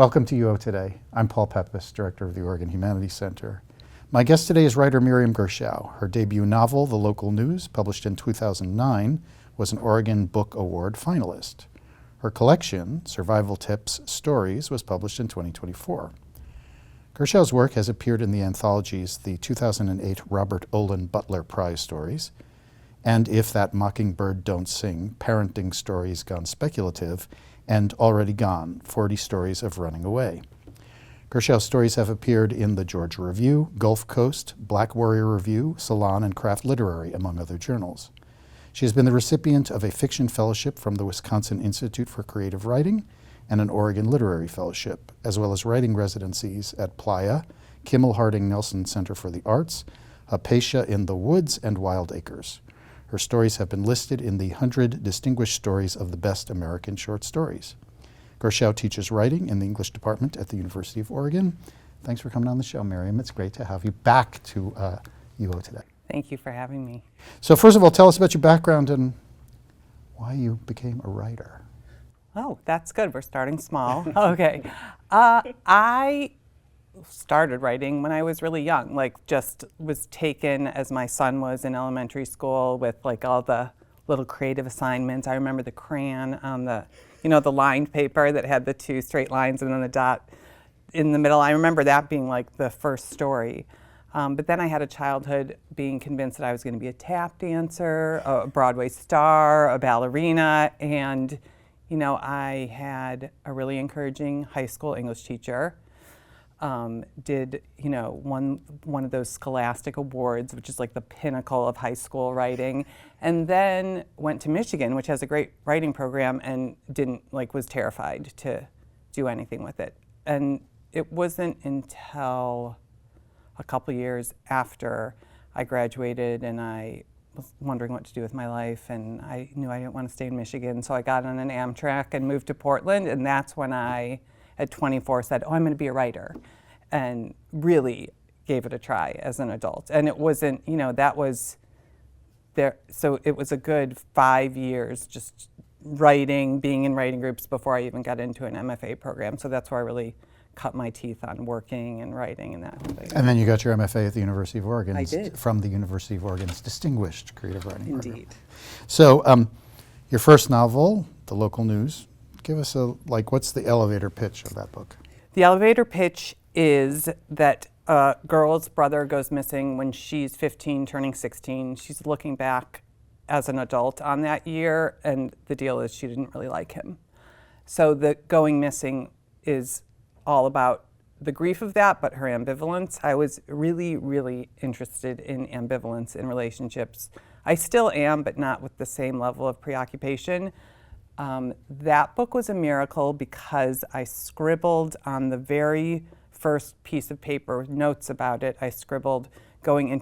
Welcome to UO Today. I'm Paul Pepis, Director of the Oregon Humanities Center. My guest today is writer Miriam Gershow. Her debut novel, The Local News, published in 2009, was an Oregon Book Award finalist. Her collection, Survival Tips Stories, was published in 2024. Gershow's work has appeared in the anthologies the 2008 Robert Olin Butler Prize Stories, and If That Mockingbird Don't Sing, Parenting Stories Gone Speculative, and Already Gone, 40 Stories of Running Away. Gershow's stories have appeared in the Georgia Review, Gulf Coast, Black Warrior Review, Salon, and Craft Literary, among other journals. She has been the recipient of a fiction fellowship from the Wisconsin Institute for Creative Writing and an Oregon Literary Fellowship, as well as writing residencies at Playa, Kimmel Harding Nelson Center for the Arts, Acacia in the Woods, and Wild Acres. Her stories have been listed in the 100 Distinguished Stories of the Best American Short Stories. Gershow teaches writing in the English department at the University of Oregon. Thanks for coming on the show, Miriam. It's great to have you back to UO Today. Thank you for having me. So first of all, tell us about your background and why you became a writer. Oh, that's good. We're starting small. Okay. I started writing when I was really young, just was taken as my son was in elementary school with all the little creative assignments. I remember the crayon on the lined paper that had the two straight lines and then the dot in the middle. I remember that being the first story. But then I had a childhood being convinced that I was going to be a tap dancer, a Broadway star, a ballerina, and I had a really encouraging high school English teacher. Did one of those Scholastic Awards, which is the pinnacle of high school writing, and then went to Michigan, which has a great writing program, and was terrified to do anything with it. And it wasn't until a couple years after I graduated and I was wondering what to do with my life, and I knew I didn't want to stay in Michigan, so I got on an Amtrak and moved to Portland, and that's when I, at 24, said, I'm going to be a writer, and really gave it a try as an adult. And it wasn't, that was there, so it was a good 5 years just writing, being in writing groups before I even got into an MFA program, so that's where I really cut my teeth on working and writing and that thing. And then you got your MFA at the University of Oregon. I did. From the University of Oregon's Distinguished Creative Writing Program. Indeed. So your first novel, The Local News, give us what's the elevator pitch of that book? The elevator pitch is that a girl's brother goes missing when she's 15, turning 16. She's looking back as an adult on that year, and the deal is she didn't really like him. So the going missing is all about the grief of that, but her ambivalence. I was really, really interested in ambivalence in relationships. I still am, but not with the same level of preoccupation. That book was a miracle because I scribbled on the very first piece of paper, notes about it. I scribbled going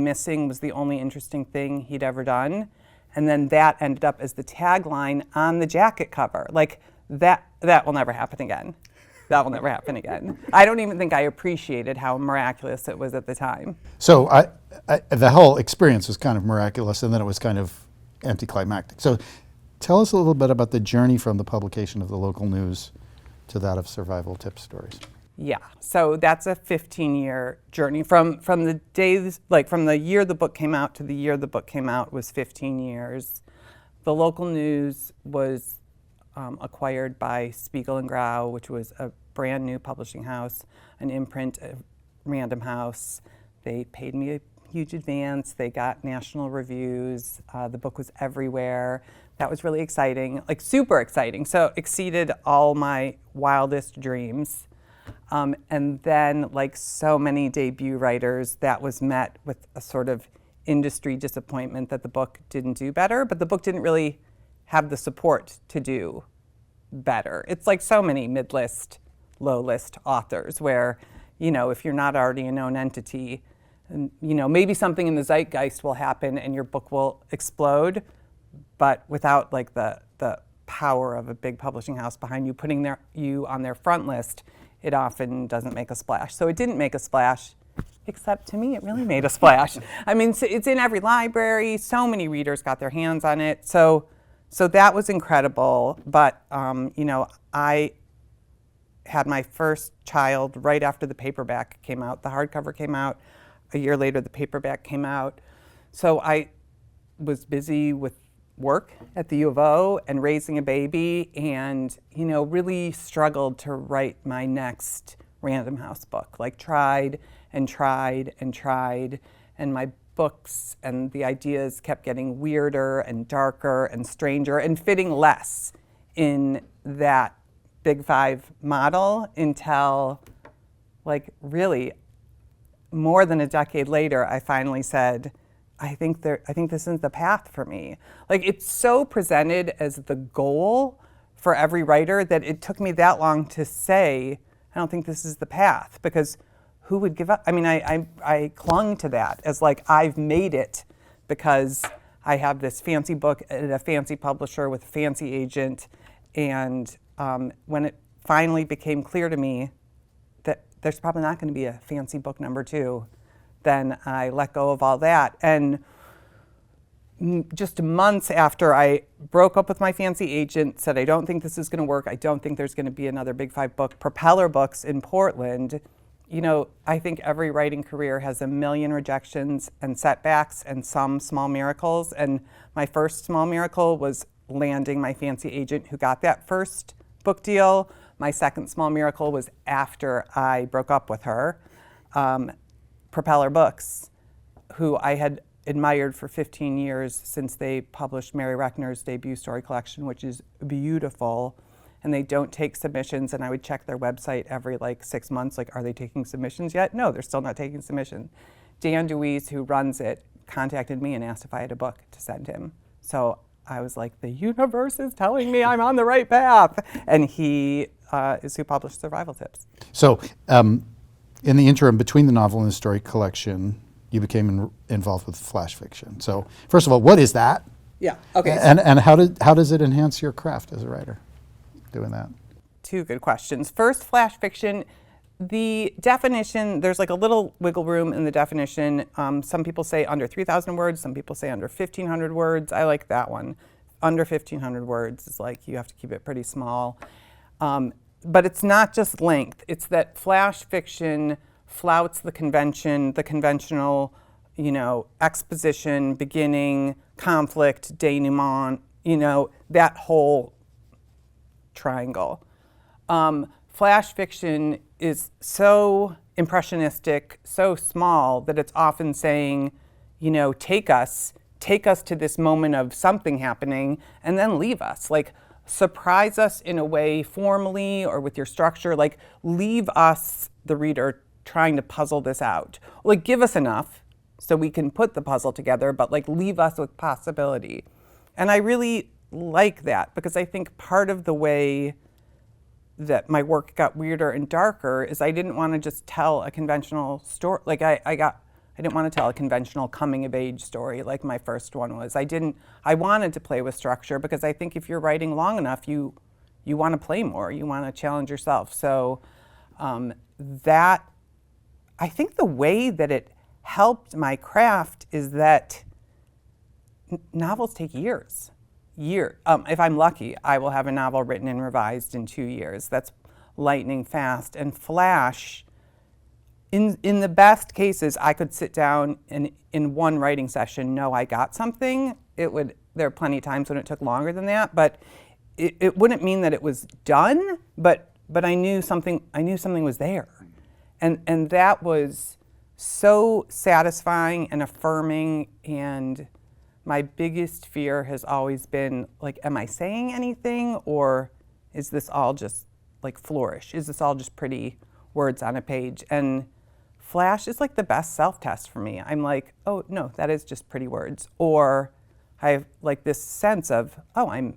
missing was the only interesting thing he'd ever done. And then that ended up as the tagline on the jacket cover. That will never happen again. That will never happen again. I don't even think I appreciated how miraculous it was at the time. So the whole experience was kind of miraculous, and then it was kind of anticlimactic. So tell us a little bit about the journey from the publication of The Local News to that of Survival Tips Stories. Yeah, so that's a 15-year journey. From the days, from the year the book came out to the year the book came out was 15 years. The Local News was acquired by Spiegel and Grau, which was a brand new publishing house, an imprint, a Random House. They paid me a huge advance. They got national reviews. The book was everywhere. That was really exciting, super exciting. So exceeded all my wildest dreams. And then, like so many debut writers, that was met with a sort of industry disappointment that the book didn't do better, but the book didn't really have the support to do better. It's like so many mid-list, low-list authors where, if you're not already a known entity, maybe something in the zeitgeist will happen and your book will explode, but without the power of a big publishing house behind you, putting you on their front list, it often doesn't make a splash. So it didn't make a splash, except to me, it really made a splash. I mean, it's in every library. So many readers got their hands on it. So that was incredible. But, I had my first child right after the paperback came out. The hardcover came out. A year later, the paperback came out. So I was busy with work at the U of O and raising a baby, and really struggled to write my next Random House book. Like tried and tried and tried, and my books and the ideas kept getting weirder and darker and stranger and fitting less in that Big Five model until, like, really more than a decade later, I finally said, I think this is the path for me. Like, it's so presented as the goal for every writer that it took me that long to say, I don't think this is the path, because who would give up? I mean, I clung to that as like, I've made it because I have this fancy book at a fancy publisher with a fancy agent. And when it finally became clear to me that there's probably not going to be a fancy book number 2, then I let go of all that. And just months after I broke up with my fancy agent, said, I don't think this is going to work. I don't think there's going to be another Big Five book. Propeller Books in Portland. I think every writing career has a million rejections and setbacks and some small miracles. And my first small miracle was landing my fancy agent who got that first book deal. My second small miracle was after I broke up with her. Propeller Books, who I had admired for 15 years since they published Mary Reckner's debut story collection, which is beautiful. And they don't take submissions, and I would check their website every 6 months, are they taking submissions yet? No, they're still not taking submissions. Dan Deweese, who runs it, contacted me and asked if I had a book to send him. So I was like, the universe is telling me I'm on the right path. And he is who published Survival Tips. So in the interim between the novel and the story collection, you became involved with flash fiction. So first of all, what is that? Yeah, okay. And how does it enhance your craft as a writer, doing that? 2 good questions. First, flash fiction, the definition, there's a little wiggle room in the definition. Some people say under 3,000 words, some people say under 1,500 words. I like that one. Under 1,500 words is you have to keep it pretty small. But it's not just length. It's that flash fiction flouts the conventional, exposition, beginning, conflict, denouement, that whole triangle. Flash fiction is so impressionistic, so small that it's often saying, take us to this moment of something happening and then leave us. Surprise us in a way formally or with your structure, leave us, the reader, trying to puzzle this out. Give us enough so we can put the puzzle together, but leave us with possibility. And I really like that, because I think part of the way that my work got weirder and darker is I didn't want to just tell a conventional story. I didn't want to tell a conventional coming of age story like my first one was. I wanted to play with structure, because I think if you're writing long enough, you want to play more, you want to challenge yourself. So I think the way that it helped my craft is that novels take years. If I'm lucky, I will have a novel written and revised in 2 years. That's lightning fast. And flash, in the best cases, I could sit down and in one writing session know I got something. There are plenty of times when it took longer than that, but it wouldn't mean that it was done, but I knew something was there. And that was so satisfying and affirming. And my biggest fear has always been, am I saying anything, or is this all just flourish? Is this all just pretty words on a page? And flash is the best self-test for me. I'm oh no, that is just pretty words. Or I have this sense of, oh, I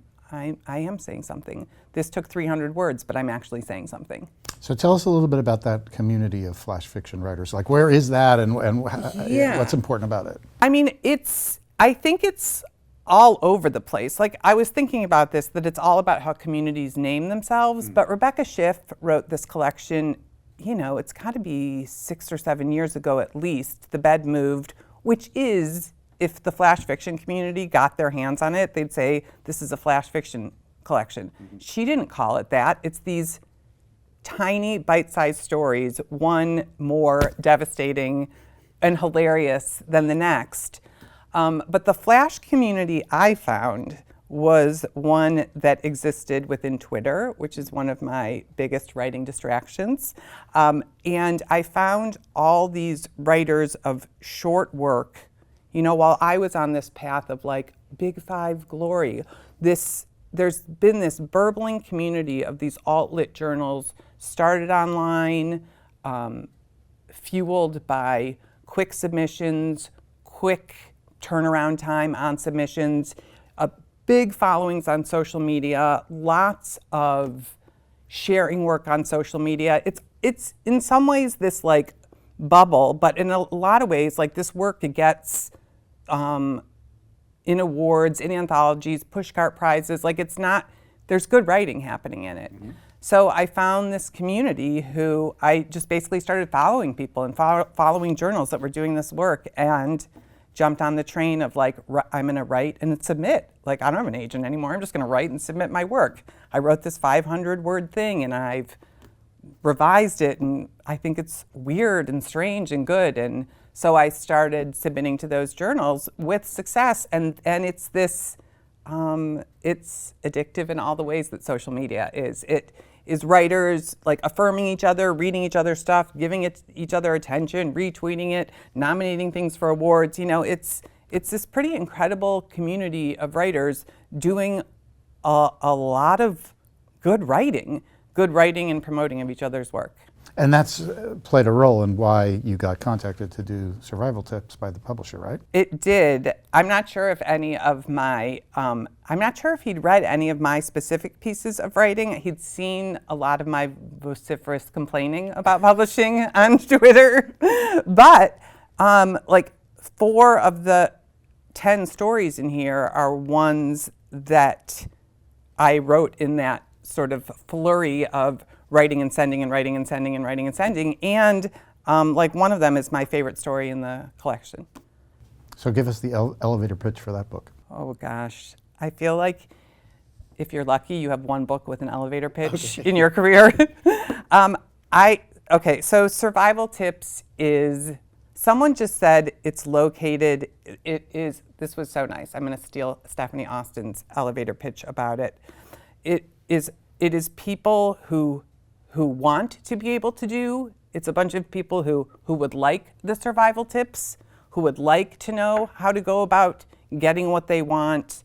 am saying something. This took 300 words, but I'm actually saying something. So tell us a little bit about that community of flash fiction writers. Where is that, and what's important about it? I mean, I think it's all over the place. I was thinking about this, that it's all about how communities name themselves, but Rebecca Schiff wrote this collection, it's got to be 6 or 7 years ago at least. The Bed Moved, which is, if the flash fiction community got their hands on it, they'd say, this is a flash fiction collection. She didn't call it that. It's these tiny bite-sized stories, one more devastating and hilarious than the next. But the Flash community I found was one that existed within Twitter, which is one of my biggest writing distractions. And I found all these writers of short work. You know, while I was on this path of like Big Five glory, there's been this burbling community of these alt-lit journals started online, fueled by quick submissions, quick turnaround time on submissions, big followings on social media, lots of sharing work on social media. It's in some ways this like bubble, but in a lot of ways, like this work gets in awards, in anthologies, pushcart prizes. Like it's not, there's good writing happening in it. Mm-hmm. So I found this community who I just basically started following people and following journals that were doing this work, and jumped on the train of like, I'm gonna write and submit. Like I don't have an agent anymore, I'm just gonna write and submit my work. I wrote this 500-word thing and I've revised it and I think it's weird and strange and good. And so I started submitting to those journals with success, and it's this, it's addictive in all the ways that social media is. It is writers like affirming each other, reading each other's stuff, giving each other attention, retweeting it, nominating things for awards. You know, it's this pretty incredible community of writers doing a lot of good writing and promoting of each other's work. And that's played a role in why you got contacted to do survival tips by the publisher, right? It did. I'm not sure if any of my, I'm not sure if he'd read any of my specific pieces of writing. He'd seen a lot of my vociferous complaining about publishing on Twitter. But like 4 of the 10 stories in here are ones that I wrote in that sort of flurry of writing and sending and writing and sending and writing and sending. And like one of them is my favorite story in the collection. So give us the elevator pitch for that book. Oh gosh. I feel like if you're lucky, you have one book with an elevator pitch in your career. Okay, so Survival Tips is, someone just said it's located, this was so nice. I'm gonna steal Stephanie Austin's elevator pitch about it. It is people who want to be able to do. It's a bunch of people who would like the survival tips, who would like to know how to go about getting what they want,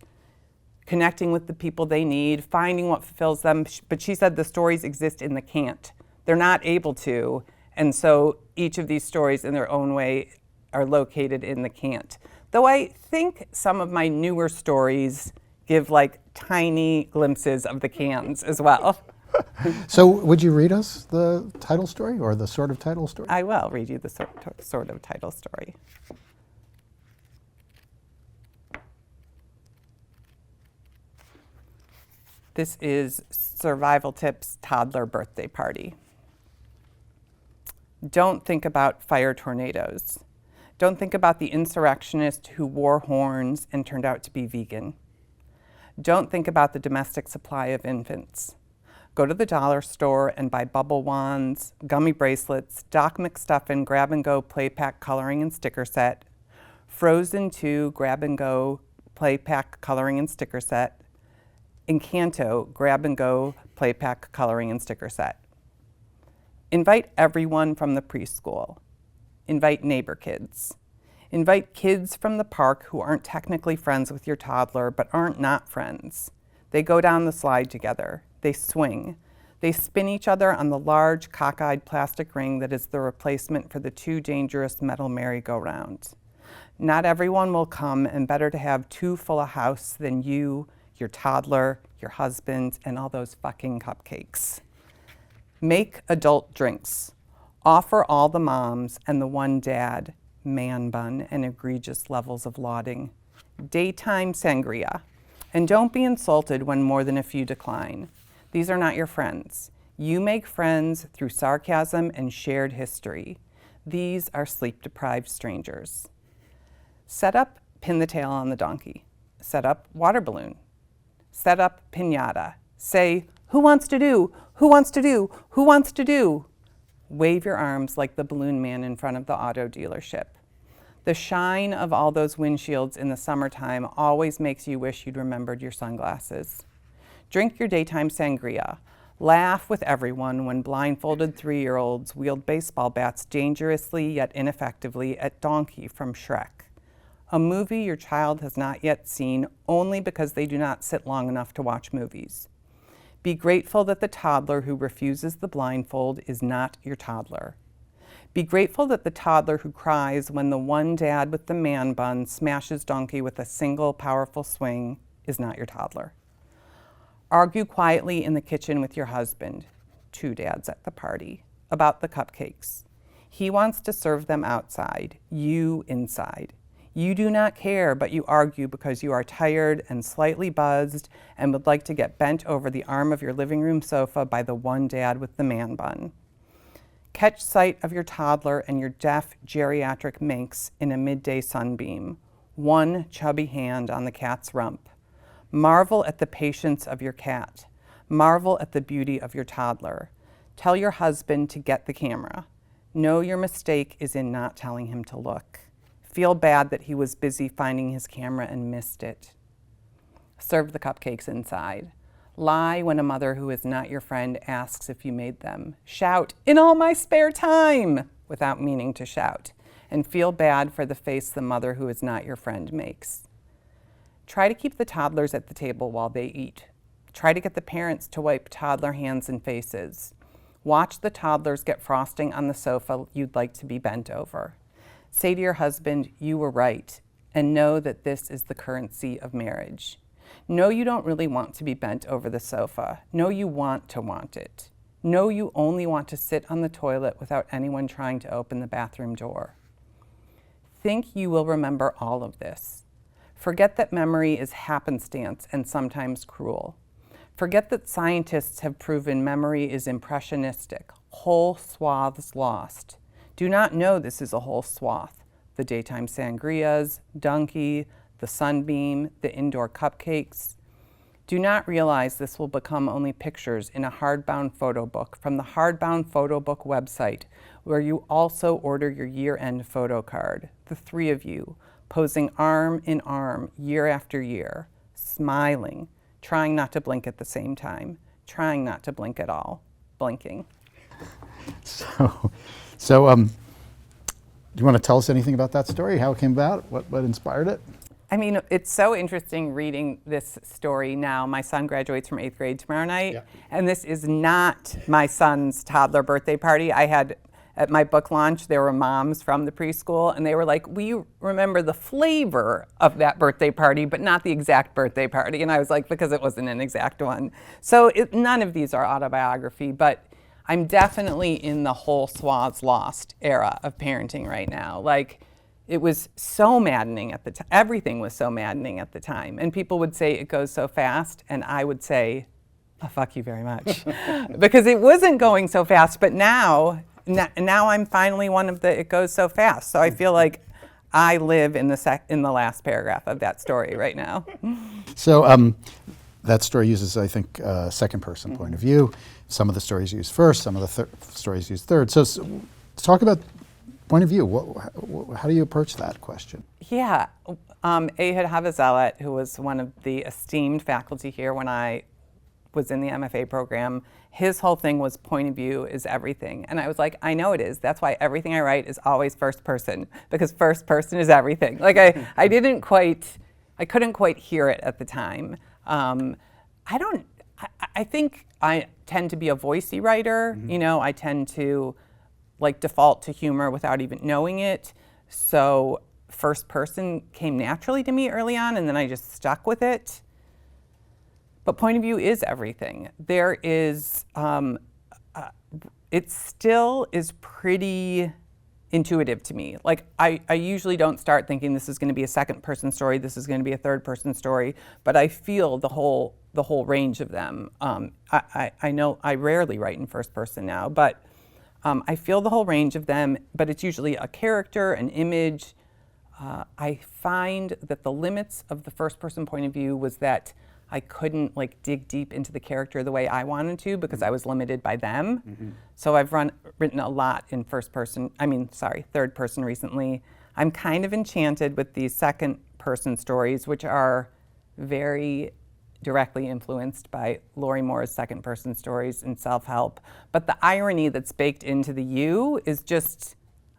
connecting with the people they need, finding what fulfills them. But she said the stories exist in the can't. They're not able to. And so each of these stories in their own way are located in the can't. Though I think some of my newer stories give like tiny glimpses of the cans as well. So would you read us the title story, or the sort of title story? I will read you the sort of title story. This is Survival Tips Toddler Birthday Party. Don't think about fire tornadoes. Don't think about the insurrectionist who wore horns and turned out to be vegan. Don't think about the domestic supply of infants. Go to the dollar store and buy bubble wands, gummy bracelets, Doc McStuffin grab-and-go play pack coloring and sticker set, Frozen 2 grab-and-go play pack coloring and sticker set, Encanto grab-and-go play pack coloring and sticker set. Invite everyone from the preschool. Invite neighbor kids. Invite kids from the park who aren't technically friends with your toddler but aren't not friends. They go down the slide together. They swing. They spin each other on the large cockeyed plastic ring that is the replacement for the too dangerous metal merry-go-round. Not everyone will come, and better to have too full a house than you, your toddler, your husband, and all those fucking cupcakes. Make adult drinks. Offer all the moms and the one dad man bun and egregious levels of lauding. Daytime sangria. And don't be insulted when more than a few decline. These are not your friends. You make friends through sarcasm and shared history. These are sleep-deprived strangers. Set up pin the tail on the donkey. Set up water balloon. Set up piñata. Say, Who wants to do? Who wants to do? Who wants to do? Wave your arms like the balloon man in front of the auto dealership. The shine of all those windshields in the summertime always makes you wish you'd remembered your sunglasses. Drink your daytime sangria. Laugh with everyone when blindfolded 3-year-olds wield baseball bats dangerously yet ineffectively at Donkey from Shrek. A movie your child has not yet seen only because they do not sit long enough to watch movies. Be grateful that the toddler who refuses the blindfold is not your toddler. Be grateful that the toddler who cries when the one dad with the man bun smashes Donkey with a single powerful swing is not your toddler. Argue quietly in the kitchen with your husband, 2 dads at the party, about the cupcakes. He wants to serve them outside, you inside. You do not care, but you argue because you are tired and slightly buzzed and would like to get bent over the arm of your living room sofa by the one dad with the man bun. Catch sight of your toddler and your deaf geriatric minx in a midday sunbeam, one chubby hand on the cat's rump. Marvel at the patience of your cat. Marvel at the beauty of your toddler. Tell your husband to get the camera. Know your mistake is in not telling him to look. Feel bad that he was busy finding his camera and missed it. Serve the cupcakes inside. Lie when a mother who is not your friend asks if you made them. Shout, "In all my spare time," without meaning to shout. And feel bad for the face the mother who is not your friend makes. Try to keep the toddlers at the table while they eat. Try to get the parents to wipe toddler hands and faces. Watch the toddlers get frosting on the sofa you'd like to be bent over. Say to your husband, "You were right," and know that this is the currency of marriage. Know you don't really want to be bent over the sofa. Know you want to want it. Know you only want to sit on the toilet without anyone trying to open the bathroom door. Think you will remember all of this. Forget that memory is happenstance and sometimes cruel. Forget that scientists have proven memory is impressionistic, whole swaths lost. Do not know this is a whole swath. The daytime sangrias, Donkey, the sunbeam, the indoor cupcakes. Do not realize this will become only pictures in a hardbound photo book from the hardbound photo book website, where you also order your year-end photo card, the 3 of you, posing arm in arm year after year, smiling, trying not to blink at the same time, trying not to blink at all, blinking. So, do you want to tell us anything about that story? How it came about? What inspired it? I mean, it's so interesting reading this story now. My son graduates from 8th grade tomorrow night, Yeah. and this is not my son's toddler birthday party. I had, at my book launch, there were moms from the preschool, and they were like, "We remember the flavor of that birthday party, but not the exact birthday party." And I was like, because it wasn't an exact one. So none of these are autobiography, but I'm definitely in the whole swaths lost era of parenting right now. Like, it was so maddening at the time. Everything was so maddening at the time. And people would say it goes so fast, and I would say, "Oh, fuck you very much." Because it wasn't going so fast, but now I'm finally one of the it goes so fast. So I feel like I live in the last paragraph of that story right now. So that story uses, I think, a second person point of view. Some of the stories use first, some of the stories use third. So let's talk about point of view. How do you approach that question? Yeah. Ehud Havazelet, who was one of the esteemed faculty here when I was in the MFA program, his whole thing was point of view is everything. And I was like, I know it is. That's why everything I write is always first person, because first person is everything. Like I couldn't quite hear it at the time. I think I tend to be a voicey writer. Mm-hmm. You know, I tend to like default to humor without even knowing it. So first person came naturally to me early on, and then I just stuck with it. But point of view is everything. There is, it still is pretty intuitive to me. Like I usually don't start thinking this is going to be a second person story, this is going to be a third person story, but I feel the whole range of them. I know I rarely write in first person now, but I feel the whole range of them, but it's usually a character, an image. I find that the limits of the first person point of view was that I couldn't like dig deep into the character the way I wanted to because I was limited by them. So I've written a lot in third person recently. I'm kind of enchanted with these second person stories, which are very directly influenced by Lori Moore's second person stories and self-help. But the irony that's baked into the you is just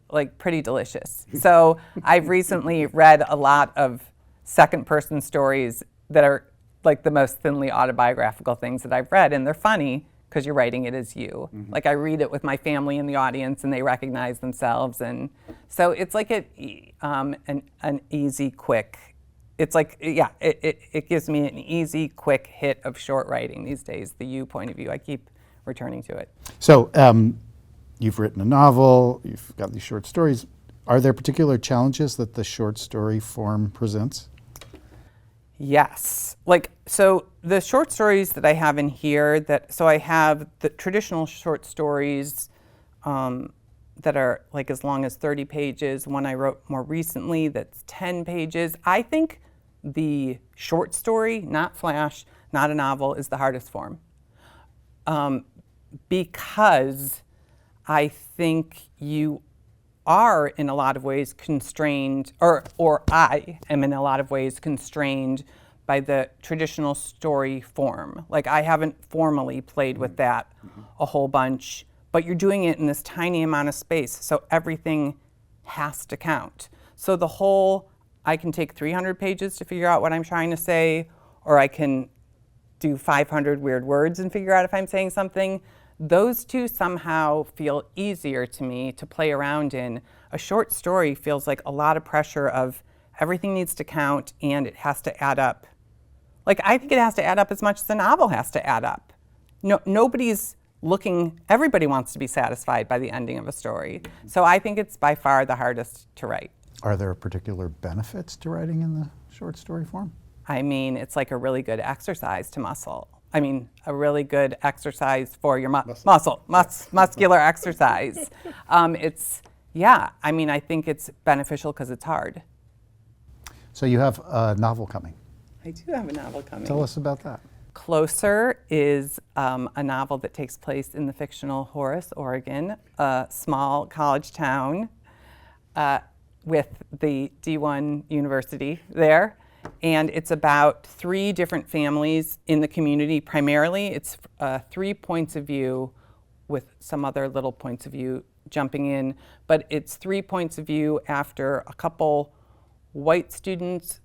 like pretty delicious. So I've recently read a lot of second person stories that are like the most thinly autobiographical things that I've read, and they're funny because you're writing it as you. Like I read it with my family in the audience and they recognize themselves, and so it's like an easy, quick, it's like, yeah, it gives me an easy, quick hit of short writing these days, the you point of view. I keep returning to it. So you've written a novel, you've got these short stories. Are there particular challenges that the short story form presents? Yes. Like, so the short stories that I have in here, so I have the traditional short stories that are like as long as 30 pages. One I wrote more recently that's 10 pages. I think the short story, not flash, not a novel, is the hardest form. Because I think you are in a lot of ways constrained, or I am in a lot of ways constrained by the traditional story form. Like I haven't formally played with that a whole bunch, but you're doing it in this tiny amount of space, so everything has to count. So I can take 300 pages to figure out what I'm trying to say, or I can do 500 weird words and figure out if I'm saying something. Those two somehow feel easier to me to play around in. A short story feels like a lot of pressure of everything needs to count and it has to add up. Like I think it has to add up as much as the novel has to add up. Nobody's looking, everybody wants to be satisfied by the ending of a story. So I think it's by far the hardest to write. Are there particular benefits to writing in the short story form? I mean, it's like a really good exercise to muscle. I mean, a really good exercise for your muscular exercise. I think it's beneficial because it's hard. So you have a novel coming. I do have a novel coming. Tell us about that. Closer is a novel that takes place in the fictional Horace, Oregon, a small college town with the D1 University there. And it's about 3 different families in the community. Primarily, it's 3 points of view with some other little points of view jumping in. But it's 3 points of view after a couple white students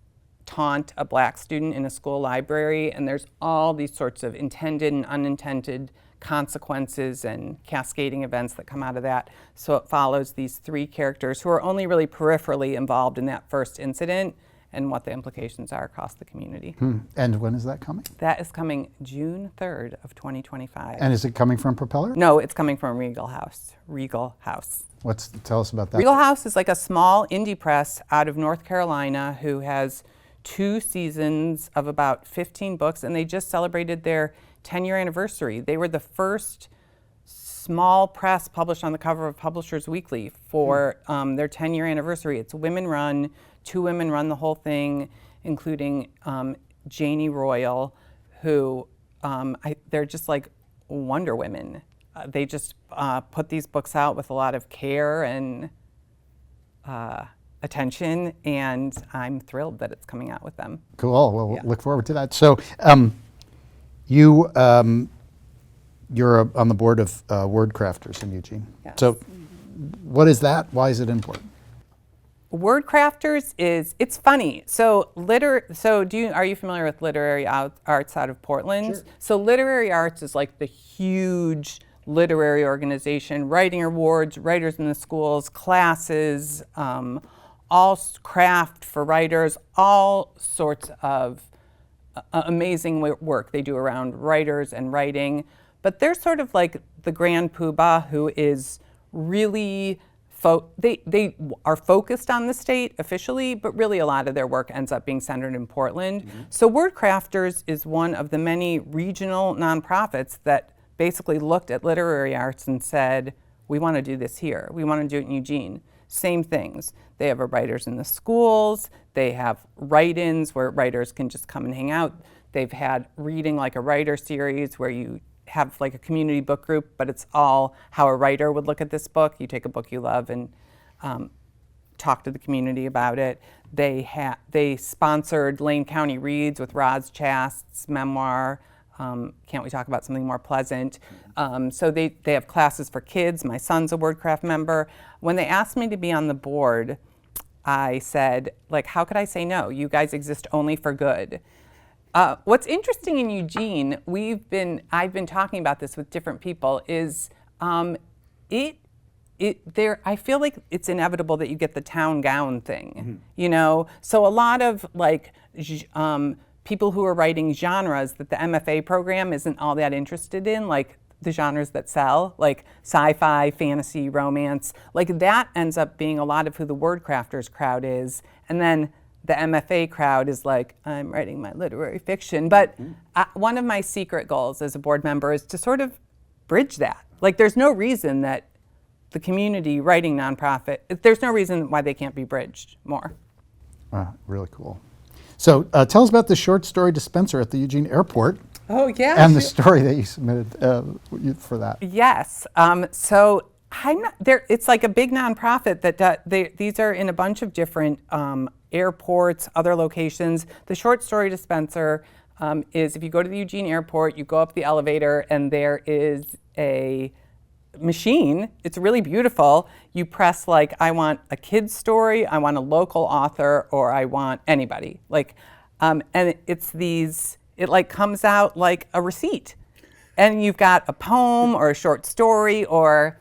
taunt a black student in a school library. And there's all these sorts of intended and unintended consequences and cascading events that come out of that. So it follows these 3 characters who are only really peripherally involved in that first incident and what the implications are across the community. And when is that coming? That is coming June 3rd of 2025. And is it coming from Propeller? No, it's coming from Regal House. Tell us about that. Regal House is like a small indie press out of North Carolina who has 2 seasons of about 15 books, and they just celebrated their 10-year anniversary. They were the first small press published on the cover of Publishers Weekly for their 10-year anniversary. It's women-run. 2 women run the whole thing, including Janie Royal, who they're just like Wonder Women. They just put these books out with a lot of care and attention, and I'm thrilled that it's coming out with them. Cool. Well, we'll look forward to that. So you're on the board of Word Crafters in Eugene. Yes. So what is that? Why is it important? Word Crafters it's funny. So are you familiar with Literary Arts out of Portland? Sure. So Literary Arts is like the huge literary organization, writing awards, writers in the schools, classes, all craft for writers, all sorts of amazing work they do around writers and writing. But they're sort of like the grand poobah who is really they are focused on the state officially, but really a lot of their work ends up being centered in Portland. So Word Crafters is one of the many regional nonprofits that basically looked at literary arts and said, we want to do this here. We want to do it in Eugene. Same things. They have writers in the schools. They have write-ins where writers can just come and hang out. They've had reading like a writer series where you have like a community book group, but it's all how a writer would look at this book. You take a book you love and talk to the community about it. They sponsored Lane County Reads with Roz Chast's memoir, Can't We Talk About Something More Pleasant? So they have classes for kids. My son's a WordCraft member. When they asked me to be on the board, I said, like, how could I say no? You guys exist only for good. What's interesting in Eugene, I've been talking about this with different people, is I feel like it's inevitable that you get the town gown thing, you know? So a lot of like people who are writing genres that the MFA program isn't all that interested in, like the genres that sell, like sci-fi, fantasy, romance, like that ends up being a lot of who the WordCrafters crowd is. And then the MFA crowd is like, I'm writing my literary fiction. But one of my secret goals as a board member is to sort of bridge that. Like there's no reason that the community writing nonprofit, there's no reason why they can't be bridged more. Wow, really cool. So tell us about the short story dispenser at the Eugene Airport. Oh, yeah. And the story that you submitted for that. Yes. So it's like a big nonprofit that these are in a bunch of different airports, other locations. The short story dispenser is if you go to the Eugene Airport, you go up the elevator and there is a machine. It's really beautiful. You press like, I want a kid's story, I want a local author, or I want anybody. Like, and it like comes out like a receipt. And you've got a poem or a short story or,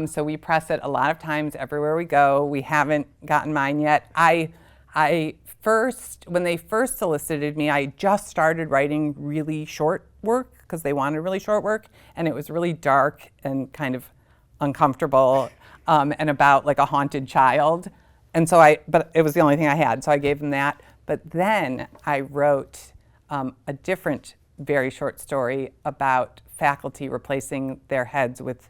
so we press it a lot of times everywhere we go. We haven't gotten mine yet. When they first solicited me, I just started writing really short work because they wanted really short work, and it was really dark and kind of uncomfortable and about like a haunted child. And so but it was the only thing I had, so I gave them that. But then I wrote a different very short story about faculty replacing their heads with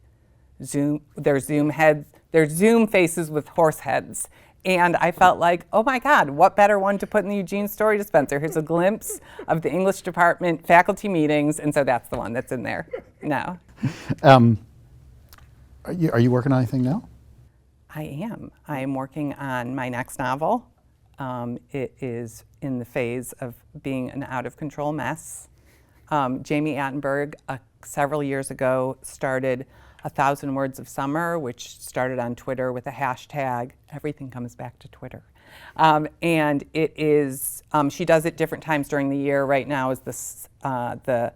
their Zoom faces with horse heads. And I felt like, oh my God, what better one to put in the Eugene Story Dispenser? Here's a glimpse of the English department faculty meetings, and so that's the one that's in there now. Are you working on anything now? I am. I am working on my next novel. It is in the phase of being an out-of-control mess. Jamie Attenberg, several years ago, started 1,000 Words of Summer, which started on Twitter with a hashtag. Everything comes back to Twitter. And it is, she does it different times during the year. Right now is the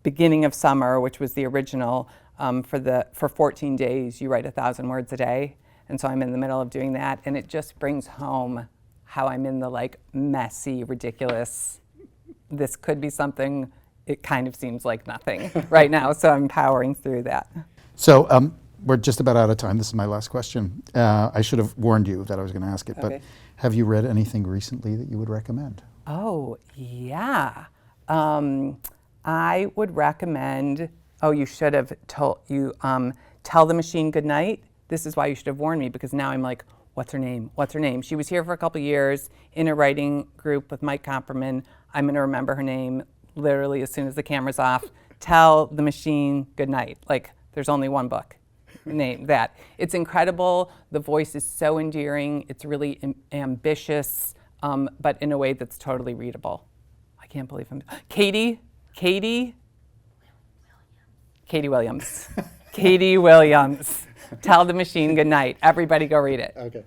beginning of summer, which was the original. For 14 days, you write 1,000 words a day. And so I'm in the middle of doing that. And it just brings home how I'm in the like messy, ridiculous, this could be something, it kind of seems like nothing right now, so I'm powering through that. So we're just about out of time. This is my last question. I should have warned you that I was going to ask it, Okay. but have you read anything recently that you would recommend? Oh, yeah. I would recommend, you should have told, Tell the Machine Goodnight. This is why you should have warned me, because now I'm like, what's her name? What's her name? She was here for a couple years in a writing group with Mike Comperman. I'm going to remember her name literally as soon as the camera's off. Tell the Machine Goodnight. Like, there's only one book named that. It's incredible. The voice is so endearing. It's really ambitious, but in a way that's totally readable. I can't believe I'm... Katie Williams. Katie Williams. Tell the Machine Goodnight. Everybody go read it. Okay.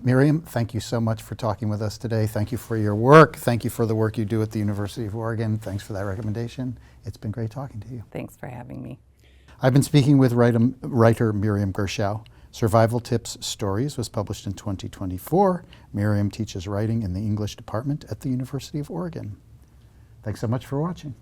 Miriam, thank you so much for talking with us today. Thank you for your work. Thank you for the work you do at the University of Oregon. Thanks for that recommendation. It's been great talking to you. Thanks for having me. I've been speaking with writer Miriam Gershow. Survival Tips Stories was published in 2024. Miriam teaches writing in the English department at the University of Oregon. Thanks so much for watching.